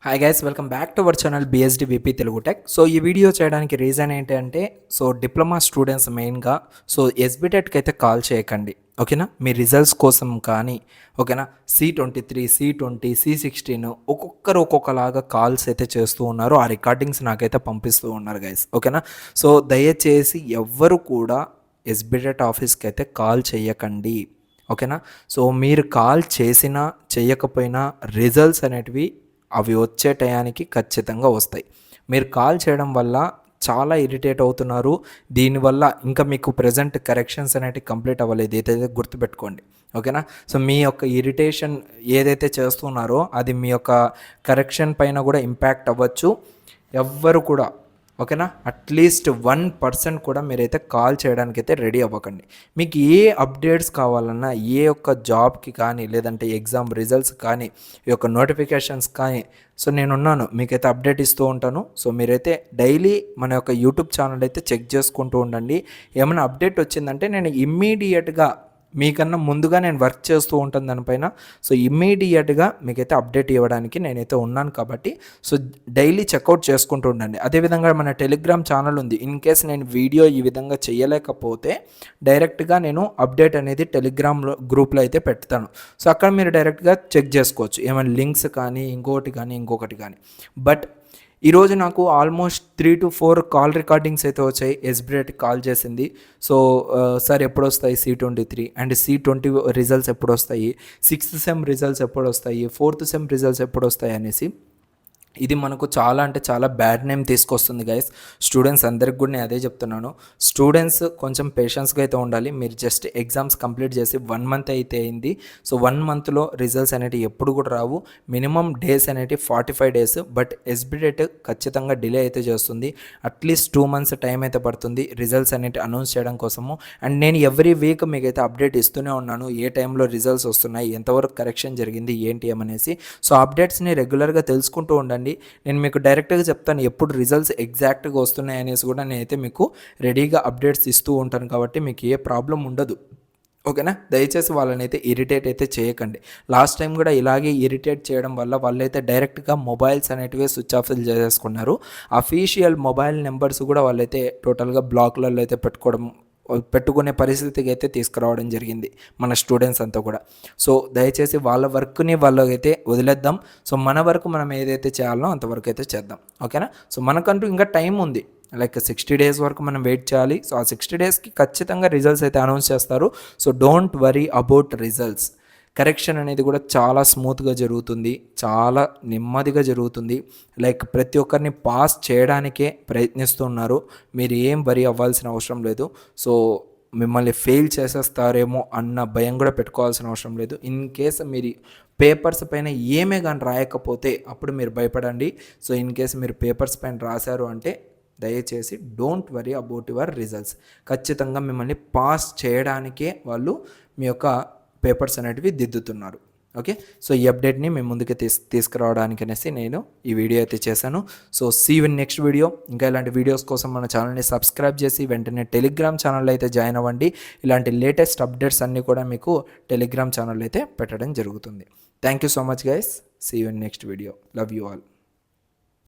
Hi guys, welcome back to our channel BSD VP Telugu tech. So ఈ video చేయడానికి reason ఏంటంటే, diploma students మెయిన్గా ఎస్బిటెట్కి అయితే కాల్ చేయకండి, ఓకేనా. మీ రిజల్ట్స్ కోసం కానీ, ఓకేనా, C23, C20, C16 ఒక్కొక్కలాగా కాల్స్ అయితే చేస్తూ ఉన్నారు. ఆ రికార్డింగ్స్ నాకైతే పంపిస్తూ ఉన్నారు గైస్, ఓకేనా. దయచేసి ఎవ్వరు కూడా ఎస్బిటెట్ ఆఫీస్కి అయితే కాల్ చేయకండి, ఓకేనా. మీరు కాల్ చేసినా చేయకపోయినా రిజల్ట్స్ అనేటివి అవి వచ్చే టయానికి ఖచ్చితంగా వస్తాయి. మీరు కాల్ చేయడం వల్ల చాలా ఇరిటేట్ అవుతున్నారు. దీనివల్ల ఇంకా మీకు ప్రజెంట్ కరెక్షన్స్ అనేటివి కంప్లీట్ అవ్వలేదు, ఏదైతే గుర్తుపెట్టుకోండి, ఓకేనా. మీ యొక్క ఇరిటేషన్ ఏదైతే చేస్తున్నారో అది మీ యొక్క కరెక్షన్ పైన కూడా ఇంపాక్ట్ అవ్వచ్చు. ఎవ్వరు కూడా, ఓకేనా, అట్లీస్ట్ 1% కూడా మీరైతే కాల్ చేయడానికి అయితే రెడీ అవ్వకండి. మీకు ఏ అప్డేట్స్ కావాలన్నా, ఏ యొక్క జాబ్కి కానీ, లేదంటే ఎగ్జామ్ రిజల్ట్స్ కానీ, ఈ యొక్క నోటిఫికేషన్స్ కానీ, నేనున్నాను, మీకైతే అప్డేట్ ఇస్తూ ఉంటాను. మీరైతే డైలీ మన యొక్క యూట్యూబ్ ఛానల్ అయితే చెక్ చేసుకుంటూ ఉండండి. ఏమైనా అప్డేట్ వచ్చిందంటే నేను ఇమ్మీడియట్గా మీకన్నా ముందుగా నేను వర్క్ చేస్తూ ఉంటాను దానిపైన. ఇమ్మీడియట్గా మీకైతే అప్డేట్ ఇవ్వడానికి నేనైతే ఉన్నాను కాబట్టి డైలీ చెక్అవుట్ చేసుకుంటూ ఉండండి. అదేవిధంగా మన టెలిగ్రామ్ ఛానల్ ఉంది. ఇన్ కేస్ నేను వీడియో ఈ విధంగా చేయలేకపోతే డైరెక్ట్గా నేను అప్డేట్ అనేది టెలిగ్రామ్లో గ్రూప్లో అయితే పెడతాను. అక్కడ మీరు డైరెక్ట్గా చెక్ చేసుకోవచ్చు, ఏమైనా లింక్స్ కానీ ఇంకొకటి కానీ. బట్ ఈరోజు నాకు ఆల్మోస్ట్ 3 to 4 కాల్ రికార్డింగ్స్ అయితే వచ్చాయి. ఎస్బిటెట్ కాల్ చేసింది. సార్ ఎప్పుడు వస్తాయి C23 అండ్ C20 రిజల్ట్స్ ఎప్పుడు వస్తాయి, 6th సెమ్ రిజల్ట్స్ ఎప్పుడు వస్తాయి, 4th సెమ్ రిజల్ట్స్ ఎప్పుడు వస్తాయి అనేసి. ఇది మనకు చాలా అంటే చాలా బ్యాడ్ నేమ్ తీసుకొస్తుంది గైస్. స్టూడెంట్స్ అందరికి కూడా నేను అదే చెప్తున్నాను. స్టూడెంట్స్ కొంచెం పేషెన్స్గా అయితే ఉండాలి. మీరు జస్ట్ ఎగ్జామ్స్ కంప్లీట్ చేసి 1 month అయితే అయింది. 1 monthలో రిజల్ట్స్ అనేటివి ఎప్పుడు కూడా రావు. మినిమం డేస్ అనేటివి 45 days. బట్ ఎస్బిటెట్ ఖచ్చితంగా డిలే అయితే చేస్తుంది. అట్లీస్ట్ 2 months టైం అయితే పడుతుంది రిజల్ట్స్ అనేవి అనౌన్స్ చేయడం కోసము. అండ్ నేను ఎవ్రీ వీక్ మీకైతే అప్డేట్ ఇస్తూనే ఉన్నాను, ఏ టైంలో రిజల్ట్స్ వస్తున్నాయి, ఎంతవరకు కరెక్షన్ జరిగింది, ఏంటి ఏమనేసి. అప్డేట్స్ని రెగ్యులర్గా తెలుసుకుంటూ ఉండండి. నేను మీకు డైరెక్ట్గా చెప్తాను ఎప్పుడు రిజల్ట్స్ ఎగ్జాక్ట్గా వస్తున్నాయి అనేసి కూడా నేనైతే మీకు రెడీగా అప్డేట్స్ ఇస్తూ ఉంటాను కాబట్టి మీకు ఏ ప్రాబ్లం ఉండదు, ఓకేనా. దయచేసి వాళ్ళని అయితే ఇరిటేట్ అయితే చేయకండి. లాస్ట్ టైం కూడా ఇలాగే ఇరిటేట్ చేయడం వల్ల వాళ్ళైతే డైరెక్ట్గా మొబైల్స్ అనేటివి స్విచ్ ఆఫ్ చేసేసుకున్నారు. అఫీషియల్ మొబైల్ నెంబర్స్ కూడా వాళ్ళైతే టోటల్గా బ్లాక్లలో అయితే పెట్టుకునే పరిస్థితికి అయితే తీసుకురావడం జరిగింది మన స్టూడెంట్స్ అంతా కూడా. దయచేసి వాళ్ళ వర్క్ని వాళ్ళకైతే వదిలేద్దాం. మన వరకు మనం ఏదైతే చేయాలో అంతవరకు అయితే చేద్దాం, ఓకేనా. మనకంటూ ఇంకా టైం ఉంది, లైక్ 60 days వరకు మనం వెయిట్ చేయాలి. ఆ 60 daysకి ఖచ్చితంగా రిజల్ట్స్ అయితే అనౌన్స్ చేస్తారు. Don't worry about results. Correction అనేది కూడా చాలా స్మూత్గా జరుగుతుంది, చాలా నెమ్మదిగా జరుగుతుంది. లైక్ ప్రతి ఒక్కరిని పాస్ చేయడానికే ప్రయత్నిస్తున్నారు. మీరు ఏం వరీ అవ్వాల్సిన అవసరం లేదు. మిమ్మల్ని ఫెయిల్ చేసేస్తారేమో అన్న భయం కూడా పెట్టుకోవాల్సిన అవసరం లేదు. ఇన్ కేస్ మీరు పేపర్స్ పైన ఏమే కానీ రాయకపోతే అప్పుడు మీరు భయపడండి. ఇన్ కేస్ మీరు పేపర్స్ పైన రాశారు అంటే దయచేసి don't worry about your results. ఖచ్చితంగా మిమ్మల్ని పాస్ చేయడానికే వాళ్ళు మీ యొక్క పేపర్స్ అనేటివి దిద్దుతున్నారు, ఓకే. ఈ అప్డేట్ని మేము ముందుకు తీసుకురావడానికి అనేసి నేను ఈ వీడియో అయితే చేశాను. See you in next video. ఇంకా ఇలాంటి వీడియోస్ కోసం మన ఛానల్ని సబ్స్క్రైబ్ చేసి వెంటనే టెలిగ్రామ్ ఛానల్ అయితే జాయిన్ అవ్వండి. ఇలాంటి లేటెస్ట్ అప్డేట్స్ అన్నీ కూడా మీకు టెలిగ్రామ్ ఛానల్ అయితే పెట్టడం జరుగుతుంది. Thank you so much guys. See you in next video. Love you all.